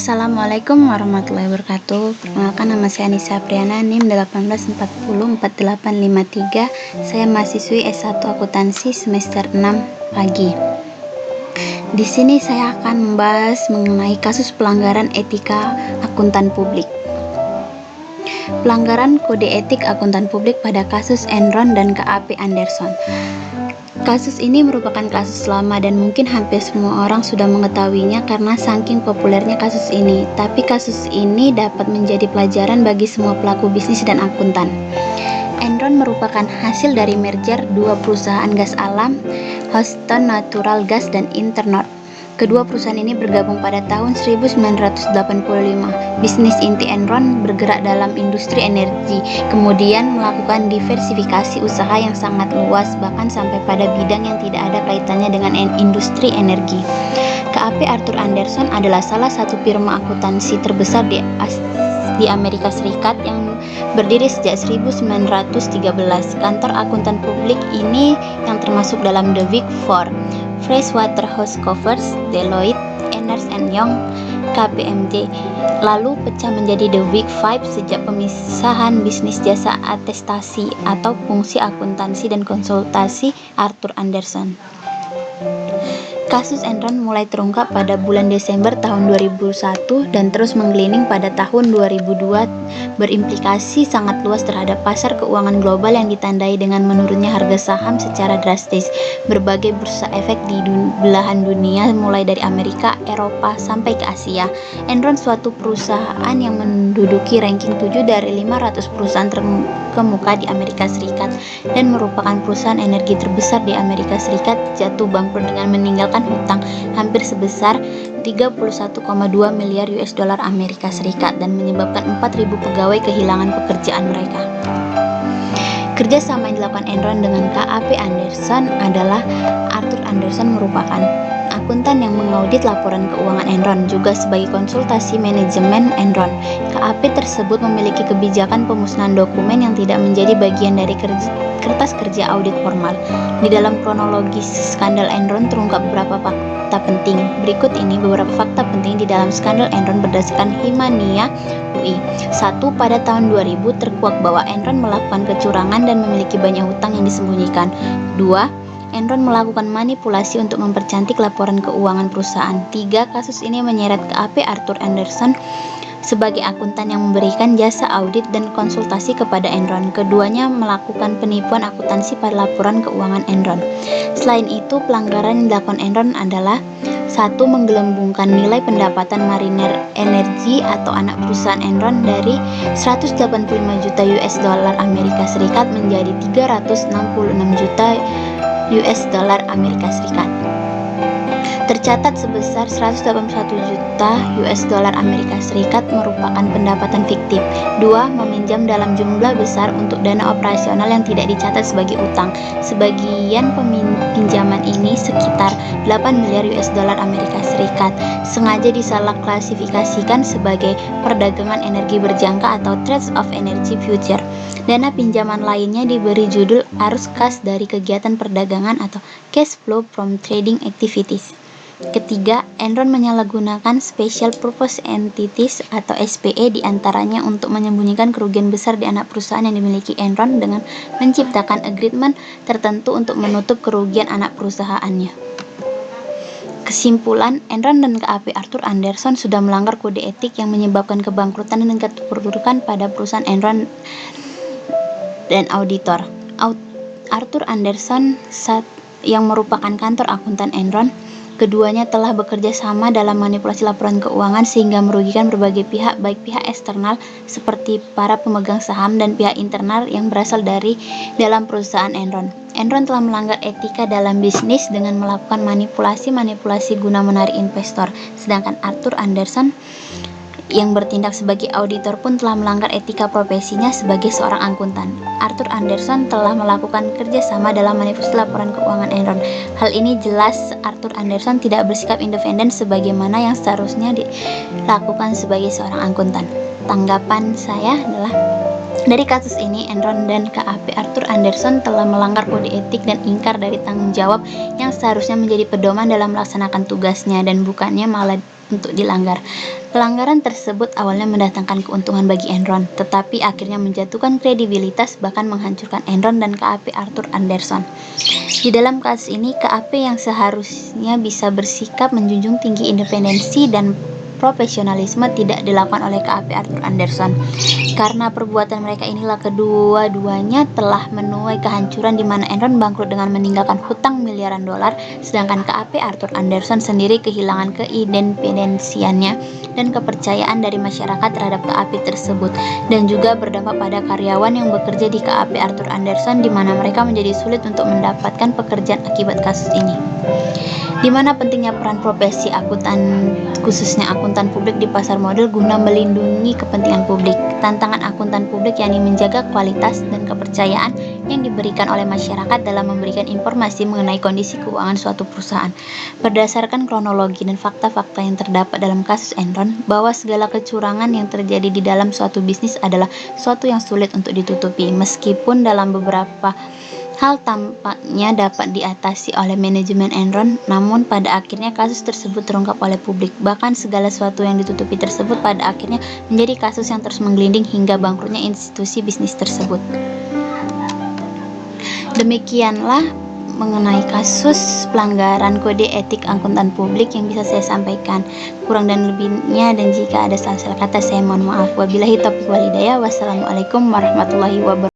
Assalamualaikum warahmatullahi wabarakatuh. Perkenalkan, nama saya Anissa Apriana, NIM 18404853. Saya mahasiswi S1 Akuntansi semester 6 pagi. Di sini saya akan membahas mengenai kasus pelanggaran etika akuntan publik. Pelanggaran kode etik akuntan publik pada kasus Enron dan KAP Anderson. Kasus ini merupakan kasus lama dan mungkin hampir semua orang sudah mengetahuinya karena saking populernya kasus ini. Tapi kasus ini dapat menjadi pelajaran bagi semua pelaku bisnis dan akuntan. Enron merupakan hasil dari merger dua perusahaan gas alam, Houston Natural Gas dan Internord. Kedua perusahaan ini bergabung pada tahun 1985. Bisnis inti Enron bergerak dalam industri energi, kemudian melakukan diversifikasi usaha yang sangat luas, bahkan sampai pada bidang yang tidak ada kaitannya dengan industri energi. KAP Arthur Andersen adalah salah satu firma akuntansi terbesar di Amerika Serikat yang berdiri sejak 1913. Kantor akuntan publik ini yang termasuk dalam The Big Four: PricewaterhouseCoopers, Deloitte, Ernst & Young, KPMG, lalu pecah menjadi The Big Five sejak pemisahan bisnis jasa atestasi atau fungsi akuntansi dan konsultasi Arthur Andersen. Kasus Enron mulai terungkap pada bulan Desember tahun 2001 dan terus menggelinding pada tahun 2002, berimplikasi sangat luas terhadap pasar keuangan global yang ditandai dengan menurunnya harga saham secara drastis. Berbagai bursa efek di belahan dunia mulai dari Amerika, Eropa, sampai ke Asia. Enron suatu perusahaan yang menduduki ranking 7 dari 500 perusahaan terkemuka di Amerika Serikat dan merupakan perusahaan energi terbesar di Amerika Serikat, jatuh bangkrut dengan meninggalkan hutang hampir sebesar 31,2 miliar US dollar Amerika Serikat dan menyebabkan 4.000 pegawai kehilangan pekerjaan mereka. Kerjasama yang dilakukan Enron dengan KAP Andersen adalah Arthur Andersen merupakan akuntan yang mengaudit laporan keuangan Enron, juga sebagai konsultasi manajemen Enron. KAP tersebut memiliki kebijakan pemusnahan dokumen yang tidak menjadi bagian dari kertas kerja audit formal. Di dalam kronologi skandal Enron terungkap beberapa fakta penting. Berikut ini beberapa fakta penting di dalam skandal Enron berdasarkan Himania UI. 1. Pada tahun 2000 terkuak bahwa Enron melakukan kecurangan dan memiliki banyak hutang yang disembunyikan. 2. Enron melakukan manipulasi untuk mempercantik laporan keuangan perusahaan. 3. Kasus ini menyeret KAP Arthur Andersen sebagai akuntan yang memberikan jasa audit dan konsultasi kepada Enron. Keduanya melakukan penipuan akuntansi pada laporan keuangan Enron. Selain itu, pelanggaran yang dilakukan Enron adalah 1. Menggelembungkan nilai pendapatan Mariner Energy atau anak perusahaan Enron dari 185 juta US dollar Amerika Serikat menjadi 366 juta US dollar Amerika Serikat. Tercatat sebesar 181 juta US dollar Amerika Serikat merupakan pendapatan fiktif. 2. Meminjam dalam jumlah besar untuk dana operasional yang tidak dicatat sebagai utang. Sebagian pinjaman ini sekitar 8 miliar US dollar Amerika Serikat sengaja disalah klasifikasikan sebagai perdagangan energi berjangka atau trades of energy future. Dana pinjaman lainnya diberi judul arus kas dari kegiatan perdagangan atau cash flow from trading activities. Ketiga, Enron menyalahgunakan Special Purpose Entities atau SPE diantaranya untuk menyembunyikan kerugian besar di anak perusahaan yang dimiliki Enron dengan menciptakan agreement tertentu untuk menutup kerugian anak perusahaannya. Kesimpulan, Enron dan KAP Arthur Andersen sudah melanggar kode etik yang menyebabkan kebangkrutan dan keterpurukan pada perusahaan Enron dan auditor. Arthur Andersen yang merupakan kantor akuntan Enron, keduanya telah bekerja sama dalam manipulasi laporan keuangan sehingga merugikan berbagai pihak, baik pihak eksternal seperti para pemegang saham dan pihak internal yang berasal dari dalam perusahaan Enron. Enron telah melanggar etika dalam bisnis dengan melakukan manipulasi guna menarik investor, sedangkan Arthur Andersen yang bertindak sebagai auditor pun telah melanggar etika profesinya sebagai seorang akuntan. Arthur Andersen telah melakukan kerjasama dalam manipulasi laporan keuangan Enron. Hal ini jelas Arthur Andersen tidak bersikap independen sebagaimana yang seharusnya dilakukan sebagai seorang akuntan. Tanggapan saya adalah, dari kasus ini, Enron dan KAP Arthur Andersen telah melanggar kode etik dan ingkar dari tanggung jawab yang seharusnya menjadi pedoman dalam melaksanakan tugasnya dan bukannya malah untuk dilanggar. Pelanggaran tersebut awalnya mendatangkan keuntungan bagi Enron, tetapi akhirnya menjatuhkan kredibilitas bahkan menghancurkan Enron dan KAP Arthur Andersen. Di dalam kasus ini, KAP yang seharusnya bisa bersikap menjunjung tinggi independensi dan profesionalisme tidak dilakukan oleh KAP Arthur Andersen. Karena perbuatan mereka inilah kedua-duanya telah menuai kehancuran di mana Enron bangkrut dengan meninggalkan hutang miliaran dolar, sedangkan KAP Arthur Andersen sendiri kehilangan keindependensiannya dan kepercayaan dari masyarakat terhadap KAP tersebut, dan juga berdampak pada karyawan yang bekerja di KAP Arthur Andersen di mana mereka menjadi sulit untuk mendapatkan pekerjaan akibat kasus ini. Di mana pentingnya peran profesi akuntan, khususnya akuntan publik di pasar modal guna melindungi kepentingan publik. Tantangan akuntan publik yakni menjaga kualitas dan kepercayaan yang diberikan oleh masyarakat dalam memberikan informasi mengenai kondisi keuangan suatu perusahaan. Berdasarkan kronologi dan fakta-fakta yang terdapat dalam kasus Enron, bahwa segala kecurangan yang terjadi di dalam suatu bisnis adalah suatu yang sulit untuk ditutupi, meskipun dalam beberapa hal tampaknya dapat diatasi oleh manajemen Enron, namun pada akhirnya kasus tersebut terungkap oleh publik. Bahkan segala sesuatu yang ditutupi tersebut pada akhirnya menjadi kasus yang terus menggelinding hingga bangkrutnya institusi bisnis tersebut. Demikianlah mengenai kasus pelanggaran kode etik akuntan publik yang bisa saya sampaikan. Kurang dan lebihnya, dan jika ada salah-salah kata saya mohon maaf. Wabillahi taufiq wal hidayah. Wassalamualaikum warahmatullahi wabarakatuh.